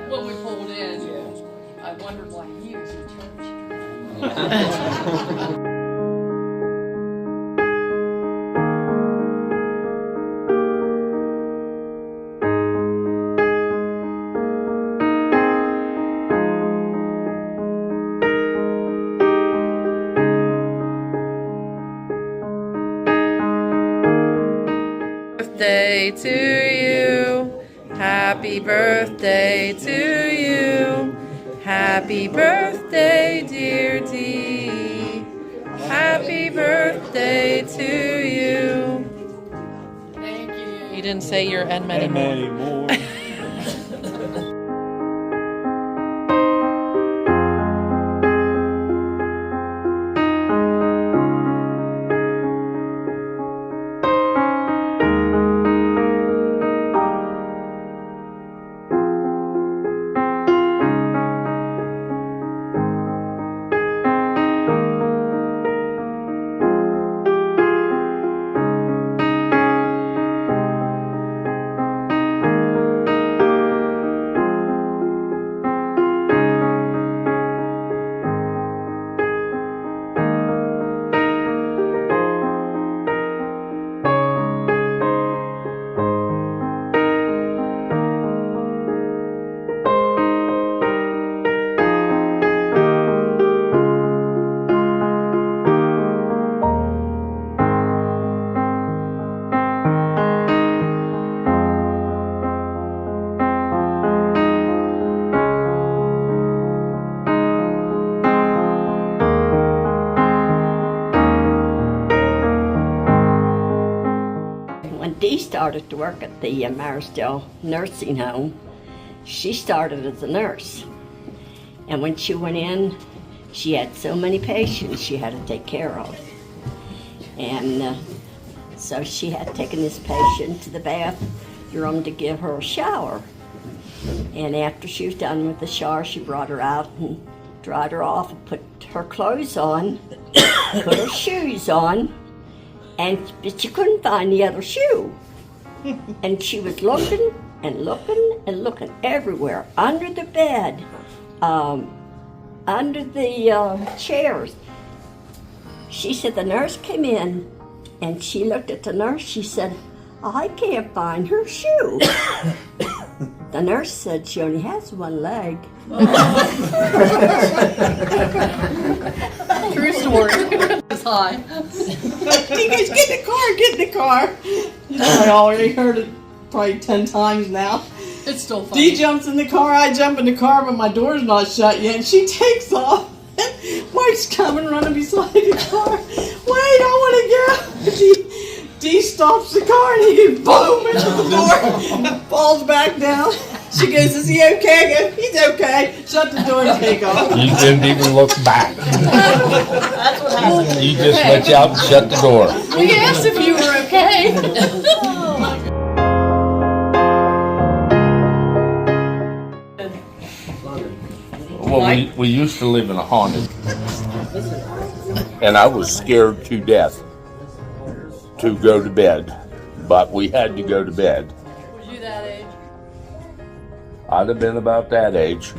When we pulled in, I wondered why he was in church. Birthday to you. Happy birthday to you. Happy birthday, dear Dee. Happy birthday to you. Thank you. You didn't say your and many more. When Dee started to work at the Marisdale nursing home, she started as a nurse. And when she went in, she had so many patients she had to take care of. And so she had taken this patient to the bathroom to give her a shower. And after she was done with the shower, she brought her out and dried her off and put her clothes on, put her shoes on, but she couldn't find the other shoe. And she was looking and looking and looking everywhere, under the bed, under the chairs. She said the nurse came in and she looked at the nurse. She said, I can't find her shoe. The nurse said she only has one leg. True story. It's high. He goes, get in the car. I already heard it probably 10 times now. It's still funny. Dee jumps in the car, I jump in the car, but my door's not shut yet, and she takes off. Mike's coming running beside the car. Wait, I want to go. Dee stops the car and he goes boom into the door, falls back down. She goes, is he okay? I go, he's okay. Shut the door and take off. You didn't even look back. That's what happened. You just went out and shut the door. We asked if you were okay. Well, we used to live in a haunted, and I was scared to death to go to bed, but we had to go to bed. Was you that age? I'd have been about that age.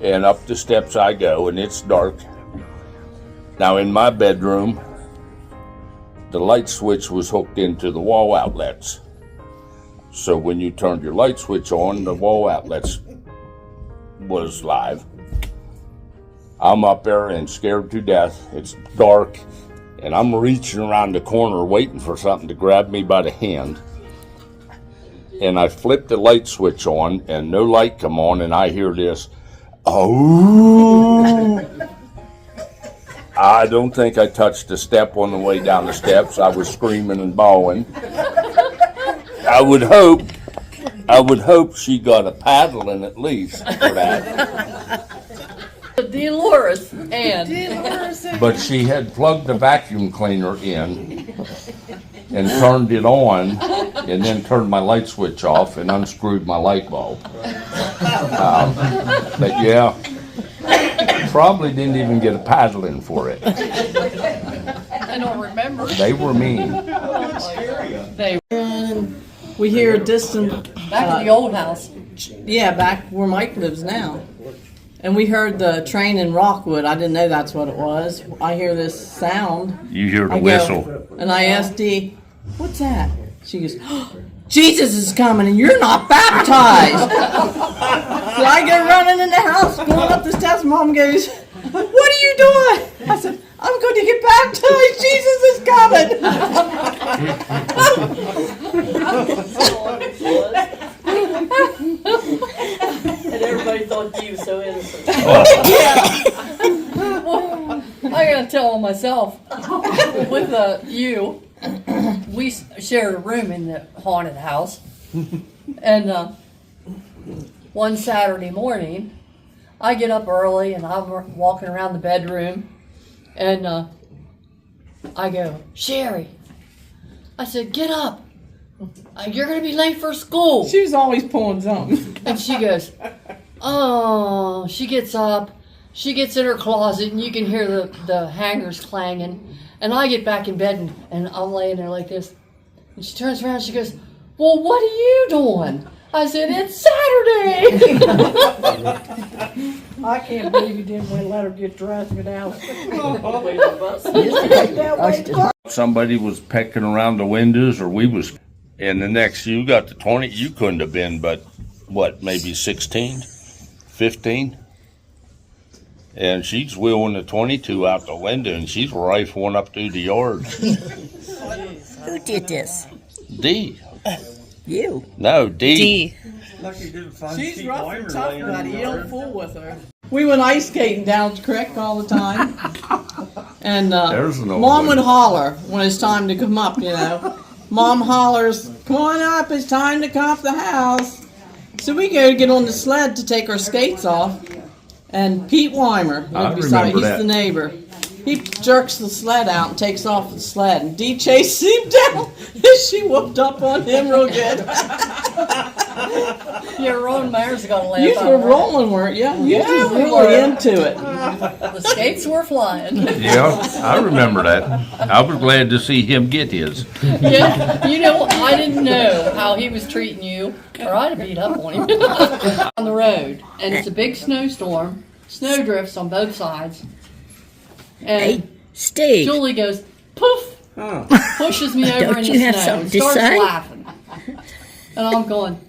And up the steps I go, and it's dark. Now in my bedroom, the light switch was hooked into the wall outlets. So when you turned your light switch on, the wall outlets was live. I'm up there and scared to death. It's dark, and I'm reaching around the corner waiting for something to grab me by the hand. And I flip the light switch on, and no light come on, and I hear this, oh! I don't think I touched a step on the way down the steps. I was screaming and bawling. I would hope she got a paddling at least for that. Dolores and. But she had plugged the vacuum cleaner in and turned it on, and then turned my light switch off and unscrewed my light bulb. But yeah, probably didn't even get a paddling for it. I don't remember. They were mean. They And we hear a distant, back at the old house. yeah, back where Mike lives now. And we heard the train in Rockwood. I didn't know that's what it was. I hear this sound. You hear the I go- whistle. And I asked Dee, what's that? She goes, oh, Jesus is coming and you're not baptized. So I go running in the house, going up the steps. Mom goes, what are you doing? I said, I'm going to get baptized. Jesus is coming. And everybody thought you were so innocent. I gotta tell on myself. With you, we shared a room in the haunted house, and one Saturday morning, I get up early and I'm walking around the bedroom, and I go, Sherry. I said, get up. You're gonna be late for school. She was always pulling something. And she goes, oh, she gets up, she gets in her closet, and you can hear the hangers clanging. And I get back in bed, and I'm laying there like this. And she turns around, and she goes, well, what are you doing? I said, it's Saturday. I can't believe you didn't want to let her get dressed and get out. Somebody was pecking around the windows, or we was. And the next, you got to 20. You couldn't have been, but what, maybe 16, 15. And she's wheeling the 22 out the window, and she's rifling up through the yard. Who did this? D. You. No, D. D. She's rough and tough, buddy. You don't fool with her. We went ice skating down the creek all the time. And There's an old Mom one. would holler when it's time to come up, you know. Mom hollers, come on up, it's time to come up the house. So we go to get on the sled to take our skates off. And Pete Weimer, I lived beside, remember he's that. the neighbor. He jerks the sled out and takes off the sled. And Dee chased him down. And she whooped up on him real good. Yeah, Ron Myers got a laugh You out were of her. rolling, weren't you? You was we really were. into it. The skates were flying. Yeah, I remember that. I was glad to see him get his. Yeah, you know, I didn't know how he was treating you, or I'd have beat up on him. On the road, and it's a big snowstorm, snow drifts on both sides, and Steve. Julie goes, poof, pushes me over Don't in you the have snow, something and to starts say? laughing. And I'm going,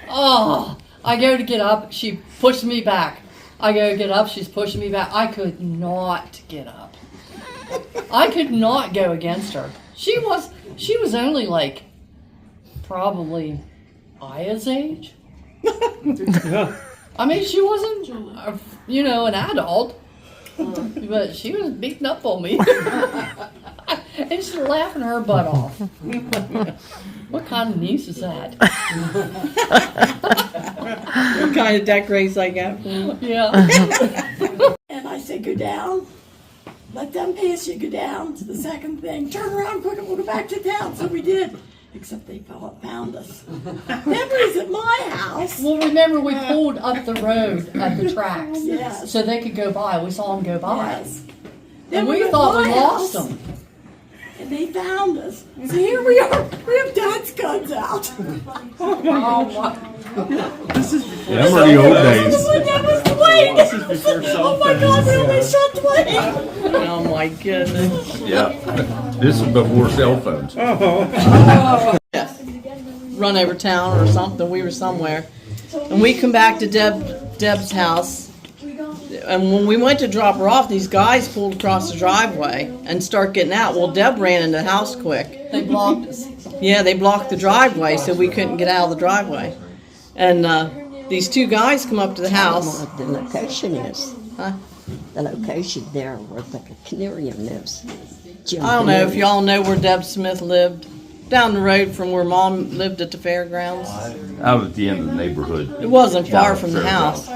oh. I go to get up, she pushes me back. I go to get up, she's pushing me back. I could not get up. I could not go against her. She was only like probably Aya's age. I mean, she wasn't, an adult, but she was beating up on me. And she's laughing her butt off. What kind of niece is that? What kind of decorates I got for you? Yeah. And I said, go down. Let them pass you, go down to the second thing. Turn around quick and we'll go back to town. So we did. Except they found us. Memories at my house. Well, remember we pulled up the road at the tracks Yes. so they could go by. We saw them go by. Yes. And were we at thought we my lost house, them. And they found us. So here we are. We have Dad's guns out. Remember the old days. That was Dwayne. Oh my God, we almost shot Dwayne. Oh my goodness. Yeah. This is before cell phones. Run over town or something. We were somewhere. And we come back to Deb's house. And when we went to drop her off, these guys pulled across the driveway and start getting out. Well, Deb ran in the house quick. They blocked us. Yeah, they blocked the driveway so we couldn't get out of the driveway. And these two guys come up to the house. What the location is. Huh? The location there where the Canarium lives. Jim I don't know if Canarium. y'all know where Deb Smith lived. Down the road from where Mom lived at the fairgrounds. Out at the end of the neighborhood. It wasn't far from the house.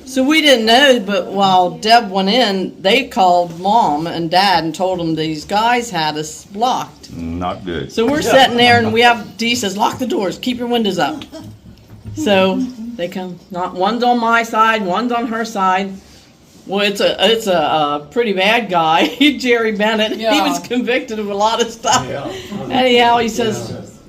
So we didn't know, but while Deb went in, they called Mom and Dad and told them these guys had us blocked. Not good. So we're sitting there and Dee says, lock the doors, keep your windows up. So they come, not one's on my side, one's on her side. Well, it's a pretty bad guy, Jerry Bennett. He Yeah. was convicted of a lot of stuff. Anyhow, he says,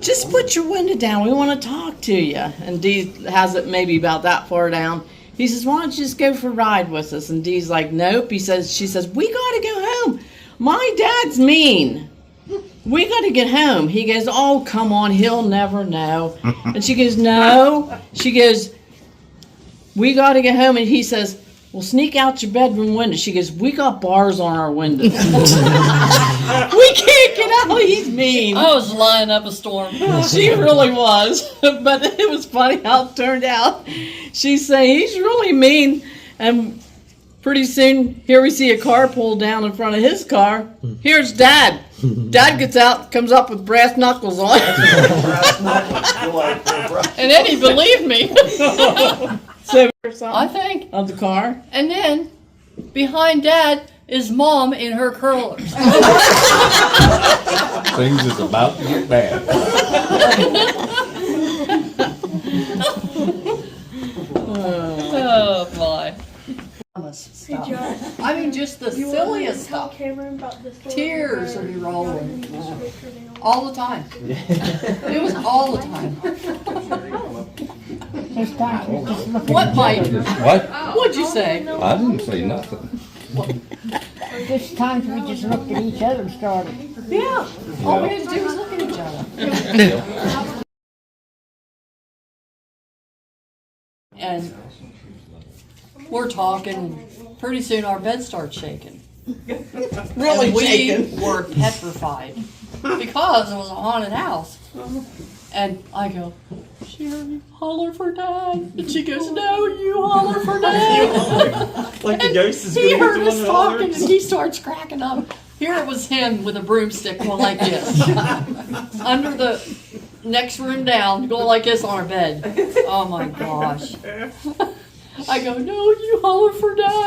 just put your window down. We want to talk to you. And Dee has it maybe about that far down. He says, why don't you just go for a ride with us? And Dee's like, nope. She says, we got to go home. My dad's mean. We got to get home. He goes, oh, come on. He'll never know. And she goes, no. She goes, we got to get home. And he says, well, sneak out your bedroom window. She goes, we got bars on our windows. We can't get out. He's mean. I was lining up a storm. She really was. But it was funny how it turned out. She's saying, he's really mean. And pretty soon, here we see a car pull down in front of his car. Here's Dad. Dad gets out, comes up with brass knuckles on. And then he believed me. So, I think. of the car. And then behind Dad is Mom in her curlers. Things is about to get bad. Oh my. Stuff. I mean, just the silliest stuff. Tears would be rolling. All the time. It was all the time. What, Mike? What? What'd you say? I didn't say nothing. This times we just looked at each other and started. Yeah. All we had to do was look at each other. And we're talking, and pretty soon our bed starts shaking. Really And we shaking. were petrified because it was a haunted house. And I go, Sherry, holler for Dad. And she goes, no, you holler for Dad. Like the ghost is He going heard to us one talking and he starts cracking up. Here it was him with a broomstick going like this. Under the next room down, going like this on our bed. Oh my gosh. I go, no, you holler for Dad.